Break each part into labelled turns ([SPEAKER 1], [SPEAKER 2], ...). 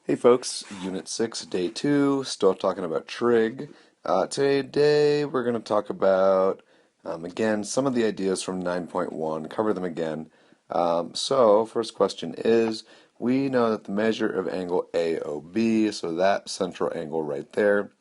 [SPEAKER 1] Hey folks, Unit 6, Day 2, still talking about trig. Today we're going to talk about, again, some of the ideas from 9.1, cover them again. First question is, we know that the measure of angle AOB, so that central angle right there,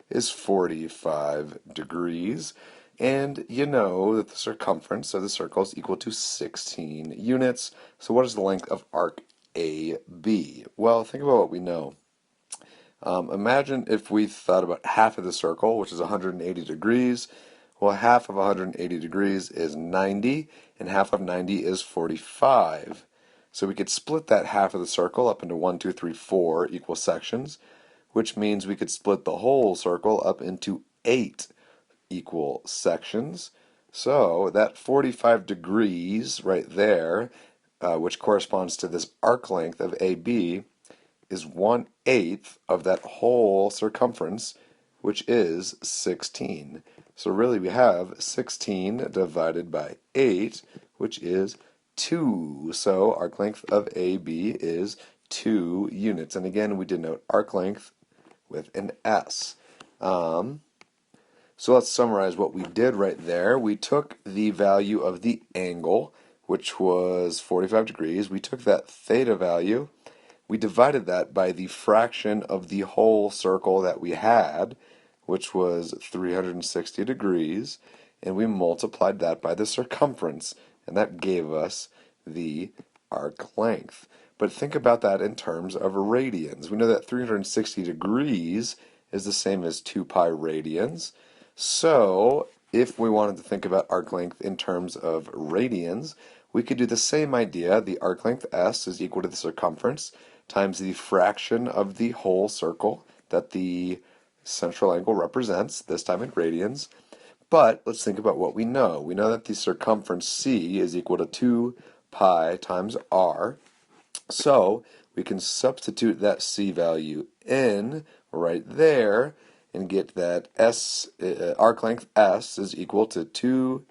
[SPEAKER 1] is 45 degrees. And you know that the circumference of the circle is equal to 16 units. So what is the length of arc AB? Well, think about what we know. Imagine if we thought about half of the circle, which is 180 degrees. Well, half of 180 degrees is 90, and half of 90 is 45. So we could split that half of the circle up into 1, 2, 3, 4 equal sections, which means we could split the whole circle up into 8 equal sections. So that 45 degrees right there, which corresponds to this arc length of AB, is 1/8 of that whole circumference, which is 16. So really we have 16 divided by 8, which is 2. So arc length of AB is 2 units. And again, we denote arc length with an S. So let's summarize what we did right there. We took the value of the angle, which was 45 degrees. We took that theta value. We divided that by the fraction of the whole circle that we had, which was 360 degrees, and we multiplied that by the circumference, and that gave us the arc length. But think about that in terms of radians. We know that 360 degrees is the same as 2 pi radians. So, if we wanted to think about arc length in terms of radians, we could do the same idea. The arc length S is equal to the circumference times the fraction of the whole circle that the central angle represents, this time in radians. But let's think about what we know. We know that the circumference C is equal to 2 pi times r. So we can substitute that C value in right there and get that arc length S is equal to 2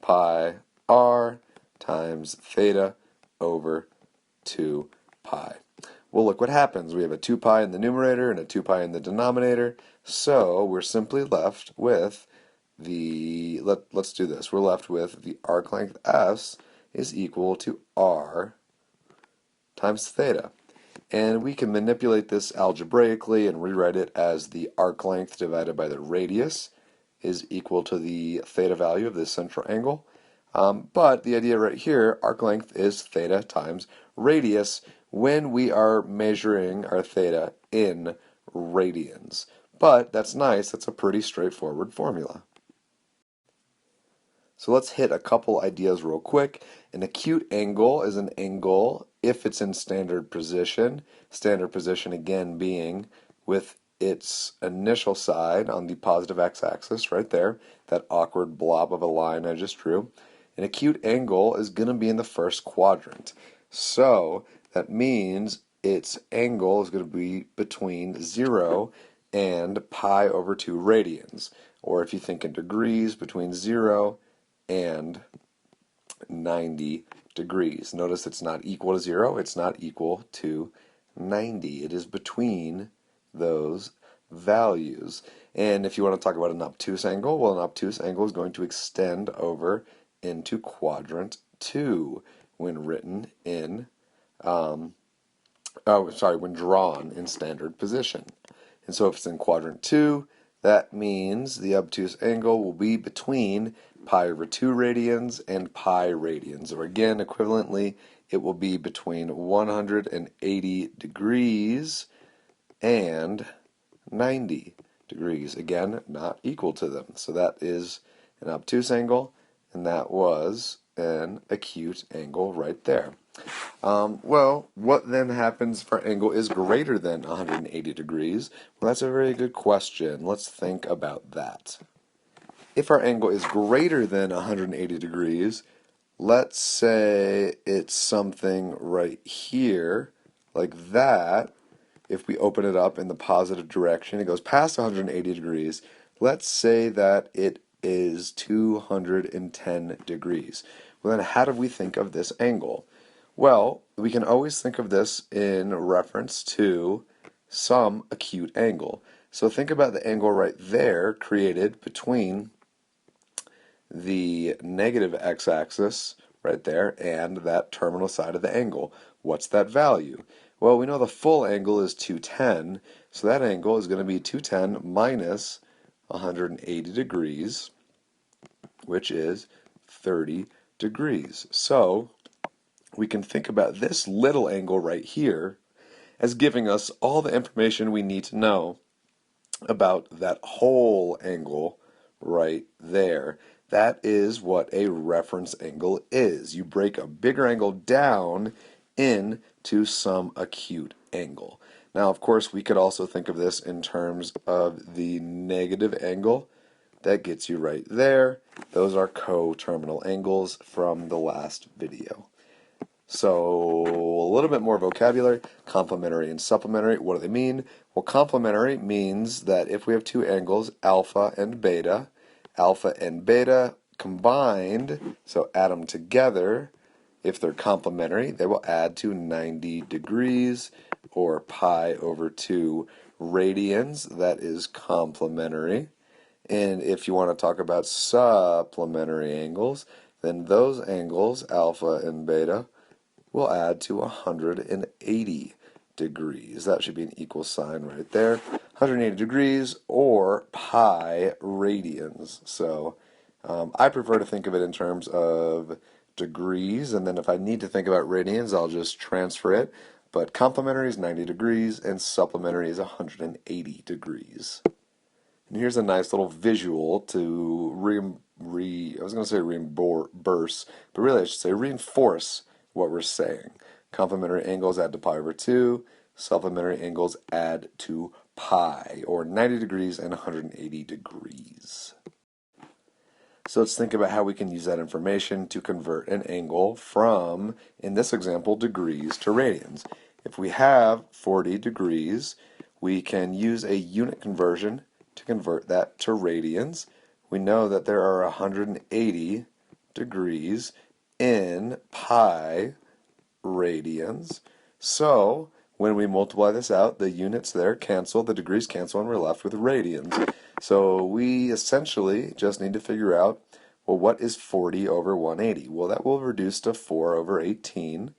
[SPEAKER 1] pi r times theta over 2 pi. Well, look what happens. We have a 2 pi in the numerator and a 2 pi in the denominator, so we're simply left with let's do this. We're left with the arc length S is equal to r times theta. And we can manipulate this algebraically and rewrite it as the arc length divided by the radius is equal to the theta value of this central angle. But the idea right here, arc length is theta times radius when we are measuring our theta in radians. But that's nice, that's a pretty straightforward formula. So let's hit a couple ideas real quick. An acute angle is an angle if it's in standard position again being with its initial side on the positive x-axis right there, that awkward blob of a line I just drew. An acute angle is going to be in the first quadrant. So that means its angle is going to be between 0 and pi over 2 radians. Or if you think in degrees, between 0 and 90 degrees. Notice it's not equal to 0, it's not equal to 90. It is between those values. And if you want to talk about an obtuse angle, well, an obtuse angle is going to extend over into quadrant 2 when written in, when drawn in standard position. And so if it's in quadrant 2, that means the obtuse angle will be between pi over 2 radians and pi radians. Or again, equivalently, it will be between 180 degrees and 90 degrees. Again, not equal to them. So that is an obtuse angle, and that was an acute angle right there. Well, what then happens if our angle is greater than 180 degrees? Well, that's a very good question. Let's think about that. If our angle is greater than 180 degrees, let's say it's something right here, like that. If we open it up in the positive direction, it goes past 180 degrees. Let's say that it is 210 degrees. Well, then how do we think of this angle? Well, we can always think of this in reference to some acute angle. So think about the angle right there created between the negative x-axis right there and that terminal side of the angle. What's that value? Well, we know the full angle is 210, so that angle is going to be 210 minus 180 degrees, which is 30 degrees. So we can think about this little angle right here as giving us all the information we need to know about that whole angle right there. That is what a reference angle is. You break a bigger angle down into some acute angle. Now, of course, we could also think of this in terms of the negative angle that gets you right there. Those are coterminal angles from the last video. So a little bit more vocabulary. Complementary and supplementary. What do they mean? Well, complementary means that if we have two angles, alpha and beta combined, so add them together, if they're complementary, they will add to 90 degrees, or pi over 2 radians. That is complementary. And if you want to talk about supplementary angles, then those angles, alpha and beta, will add to 180 degrees. That should be an equal sign right there. 180 degrees or pi radians. So I prefer to think of it in terms of degrees, and then if I need to think about radians, I'll just transfer it. But complementary is 90 degrees and supplementary is 180 degrees. And here's a nice little visual to I was going to say reimburse, but really I should say reinforce what we're saying. Complementary angles add to pi over 2. Supplementary angles add to pi, or 90 degrees and 180 degrees. So let's think about how we can use that information to convert an angle from, in this example, degrees to radians. If we have 40 degrees, we can use a unit conversion to convert that to radians. We know that there are 180 degrees in pi radians. So when we multiply this out, the units there cancel, the degrees cancel, and we're left with radians. So we essentially just need to figure out, well, what is 40 over 180? Well, that will reduce to 4 over 18.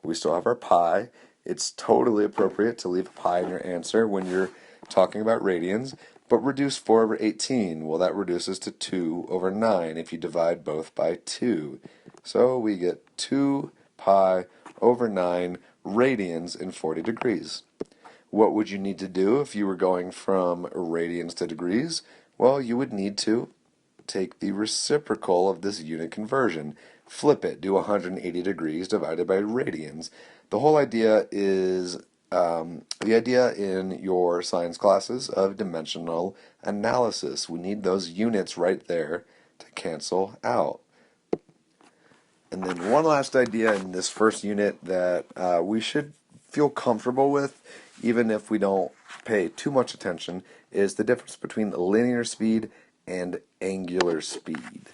[SPEAKER 1] We still have our pi. It's totally appropriate to leave a pi in your answer when you're talking about radians. But reduce 4 over 18, well, that reduces to 2 over 9 if you divide both by 2. So we get 2 pi over 9 radians in 40 degrees. What would you need to do if you were going from radians to degrees? Well, you would need to take the reciprocal of this unit conversion. Flip it, do 180 degrees divided by radians. The whole idea is the idea in your science classes of dimensional analysis. We need those units right there to cancel out. And then one last idea in this first unit that we should feel comfortable with, even if we don't pay too much attention, is the difference between linear speed and angular speed.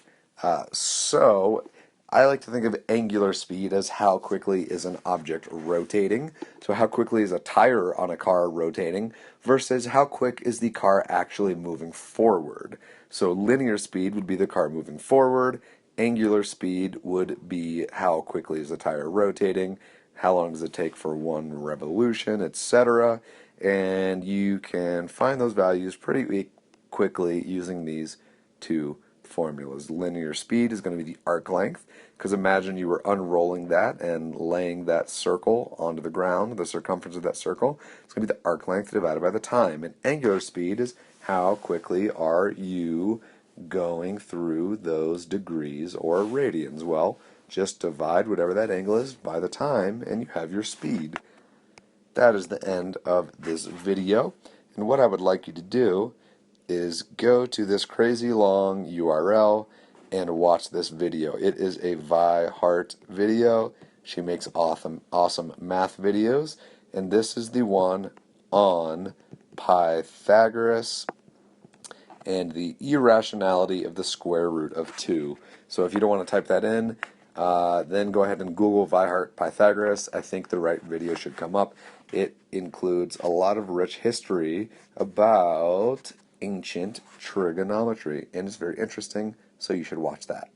[SPEAKER 1] So I like to think of angular speed as how quickly is an object rotating. So how quickly is a tire on a car rotating versus how quick is the car actually moving forward. So linear speed would be the car moving forward. Angular speed would be how quickly is the tire rotating, how long does it take for one revolution, etc. And you can find those values pretty quickly using these two formulas. Linear speed is going to be the arc length, because imagine you were unrolling that and laying that circle onto the ground, the circumference of that circle. It's going to be the arc length divided by the time. And angular speed is how quickly are you going through those degrees or radians. Well, just divide whatever that angle is by the time and you have your speed. That is the end of this video, and what I would like you to do is go to this crazy long URL and watch this video. It is a Vi Hart video. She makes awesome math videos, and this is the one on Pythagoras and the irrationality of the square root of 2. So if you don't want to type that in, Then go ahead and Google Weihart Pythagoras. I think the right video should come up. It includes a lot of rich history about ancient trigonometry, and it's very interesting, so you should watch that.